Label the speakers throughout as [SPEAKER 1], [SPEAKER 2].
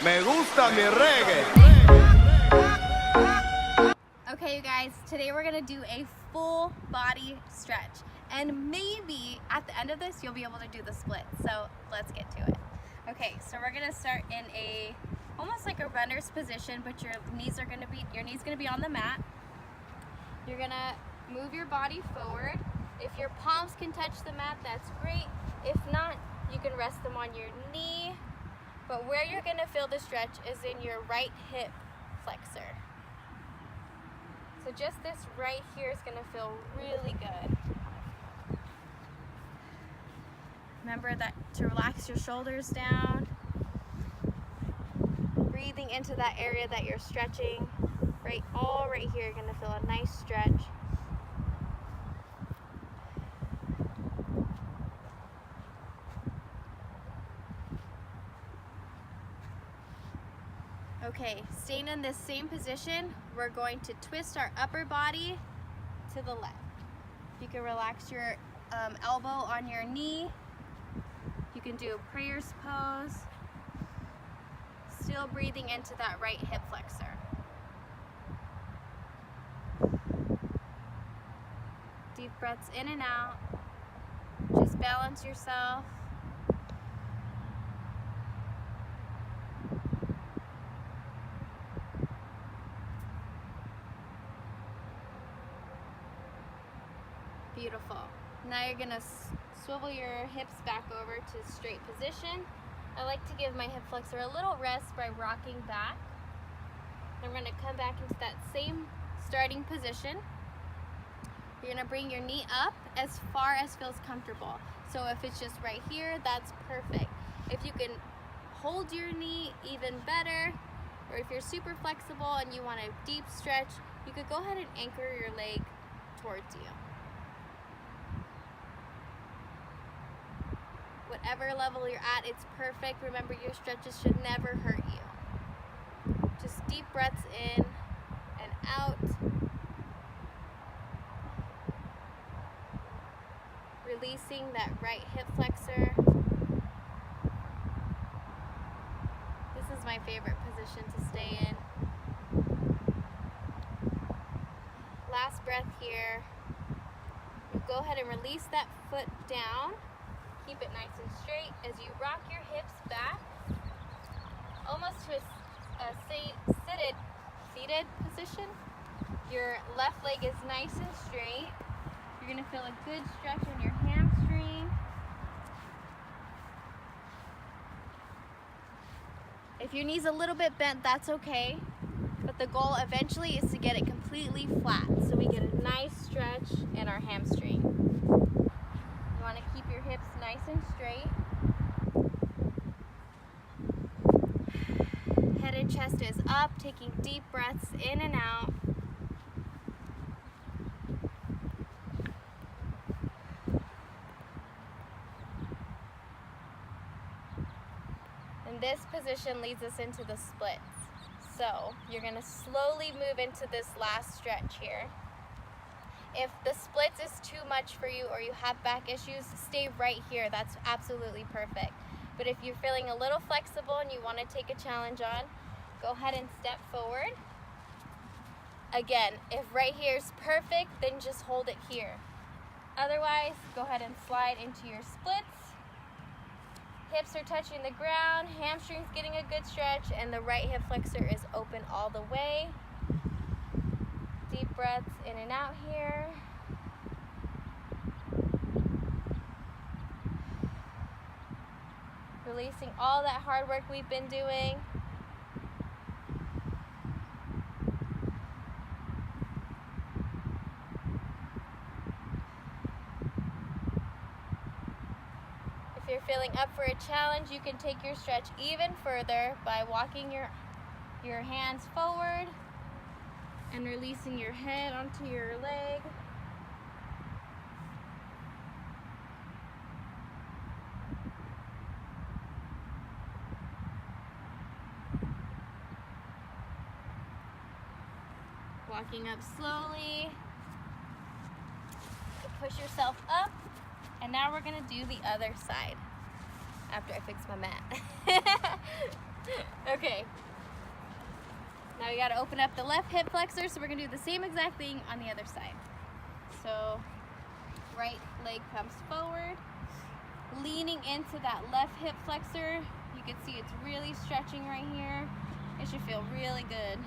[SPEAKER 1] Me gusta mi reggae.
[SPEAKER 2] Okay, you guys, today we're gonna do a full body stretch. And maybe at the end of this, you'll be able to do the split. So let's get to it. Okay, so we're gonna start in almost like a runner's position, but your knees gonna be on the mat. You're gonna move your body forward. If your palms can touch the mat, that's great. If not, you can rest them on your knee. But where you're gonna feel the stretch is in your right hip flexor. So just this right here is gonna feel really good. Remember that to relax your shoulders down. Breathing into that area that you're stretching. Right here, you're gonna feel a nice stretch. Okay, staying in this same position, we're going to twist our upper body to the left. You can relax your elbow on your knee. You can do a prayer's pose. Still breathing into that right hip flexor. Deep breaths in and out. Just balance yourself. Beautiful. Now you're gonna swivel your hips back over to straight position. I like to give my hip flexor a little rest by rocking back. I'm gonna come back into that same starting position. You're gonna bring your knee up as far as feels comfortable. So if it's just right here, that's perfect. If you can hold your knee, even better. Or if you're super flexible and you want a deep stretch, you could go ahead and anchor your leg towards you. Whatever level you're at, it's perfect. Remember, your stretches should never hurt you. Just deep breaths in and out. Releasing that right hip flexor. This is my favorite position to stay in. Last breath here. You go ahead and release that foot down. Keep it nice and straight as you rock your hips back, almost to a seated position. Your left leg is nice and straight. You're gonna feel a good stretch in your hamstring. If your knee's a little bit bent, that's okay. But the goal eventually is to get it completely flat, so we get a nice stretch in our hamstring. You want to keep your hips nice and straight. Head and chest is up, taking deep breaths in and out. And this position leads us into the splits. So you're going to slowly move into this last stretch here. If the splits is too much for you or you have back issues, stay right here. That's absolutely perfect. But if you're feeling a little flexible and you want to take a challenge on, go ahead and step forward. Again, if right here is perfect, then just hold it here. Otherwise, go ahead and slide into your splits. Hips are touching the ground, hamstrings getting a good stretch, and the right hip flexor is open all the way. Deep breaths in and out here. Releasing all that hard work we've been doing. If you're feeling up for a challenge, you can take your stretch even further by walking your hands forward and releasing your head onto your leg. Walking up slowly. Push yourself up. And now we're gonna do the other side after I fix my mat. Okay. Now we gotta open up the left hip flexor, so we're gonna do the same exact thing on the other side. So, right leg comes forward, leaning into that left hip flexor. You can see it's really stretching right here. It should feel really good.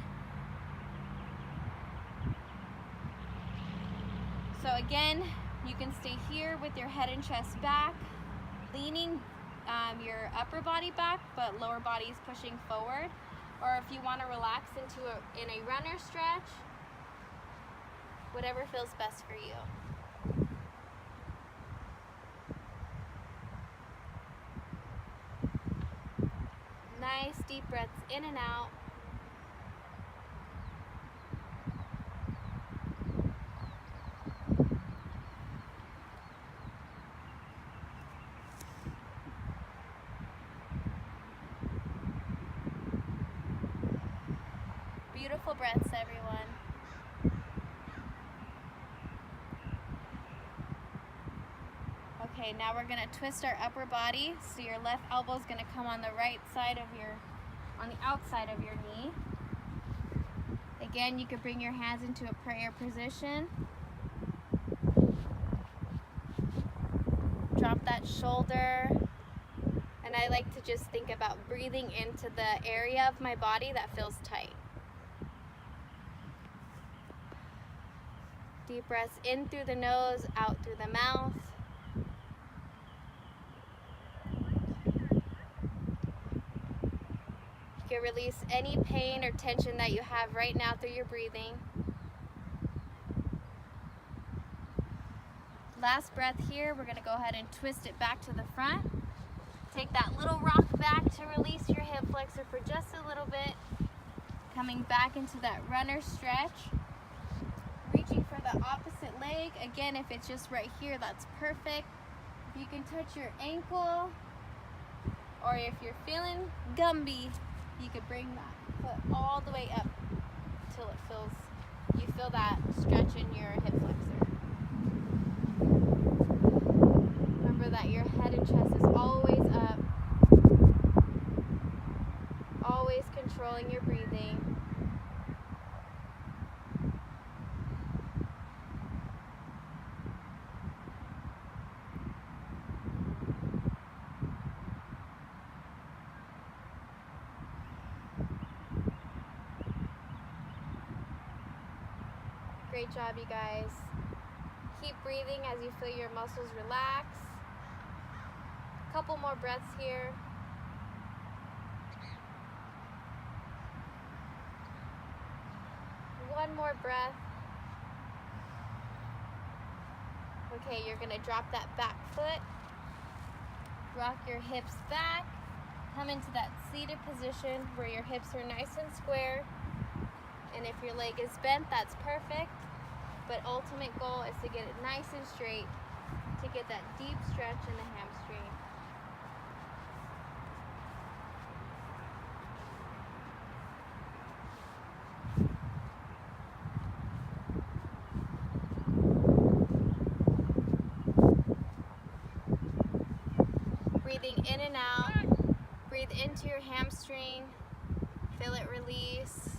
[SPEAKER 2] So again, you can stay here with your head and chest back, leaning your upper body back, but lower body is pushing forward. Or if you want to relax into in a runner stretch, whatever feels best for you. Nice deep breaths in and out. Beautiful breaths, everyone. Okay, now we're gonna twist our upper body. So your left elbow is gonna come on the right side of on the outside of your knee. Again, you could bring your hands into a prayer position. Drop that shoulder. And I like to just think about breathing into the area of my body that feels tight. Deep breaths in through the nose, out through the mouth. You can release any pain or tension that you have right now through your breathing. Last breath here, we're going to go ahead and twist it back to the front. Take that little rock back to release your hip flexor for just a little bit. Coming back into that runner stretch. Reaching for the opposite leg. Again, if it's just right here, that's perfect. If you can touch your ankle, or if you're feeling Gumby, you could bring that foot all the way up till you feel that stretch in your hip flexor. Remember that your head and chest is always up, always controlling your breathing. Great job, you guys. Keep breathing as you feel your muscles relax. A couple more breaths here. One more breath. Okay, you're gonna drop that back foot. Rock your hips back. Come into that seated position where your hips are nice and square. And if your leg is bent, that's perfect. But ultimate goal is to get it nice and straight, to get that deep stretch in the hamstring. Breathing in and out. Breathe into your hamstring. Feel it release.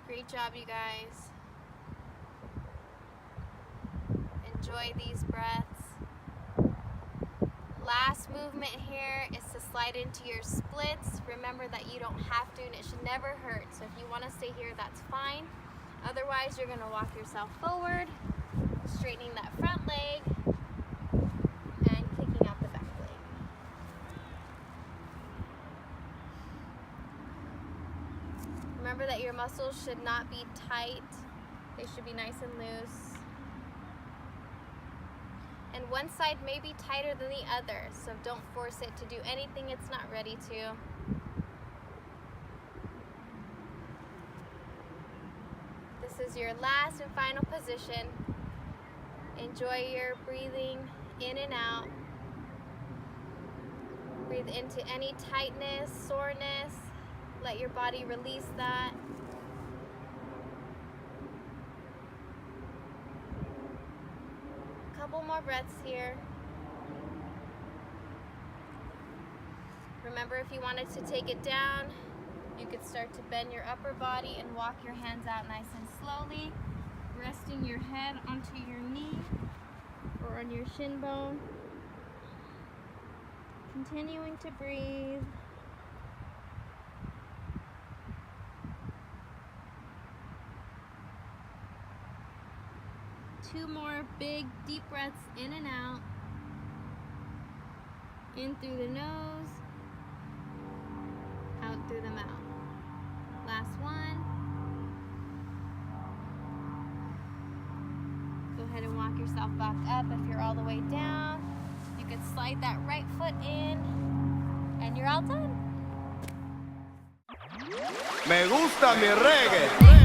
[SPEAKER 2] Great job, you guys. Enjoy these breaths. Last movement here is to slide into your splits. Remember that you don't have to, and it should never hurt. So if you want to stay here, that's fine. Otherwise, you're going to walk yourself forward, straightening that front leg, and kicking out the back leg. Remember that your muscles should not be tight. They should be nice and loose. And one side may be tighter than the other, so don't force it to do anything it's not ready to. This is your last and final position. Enjoy your breathing in and out. Breathe into any tightness, soreness. Let your body release that. Couple more breaths here. Remember, if you wanted to take it down, you could start to bend your upper body and walk your hands out nice and slowly, resting your head onto your knee or on your shin bone. Continuing to breathe. Two more big, deep breaths in and out. In through the nose, out through the mouth. Last one. Go ahead and walk yourself back up. If you're all the way down, you could slide that right foot in, and you're all done.
[SPEAKER 1] Me gusta mi reggae.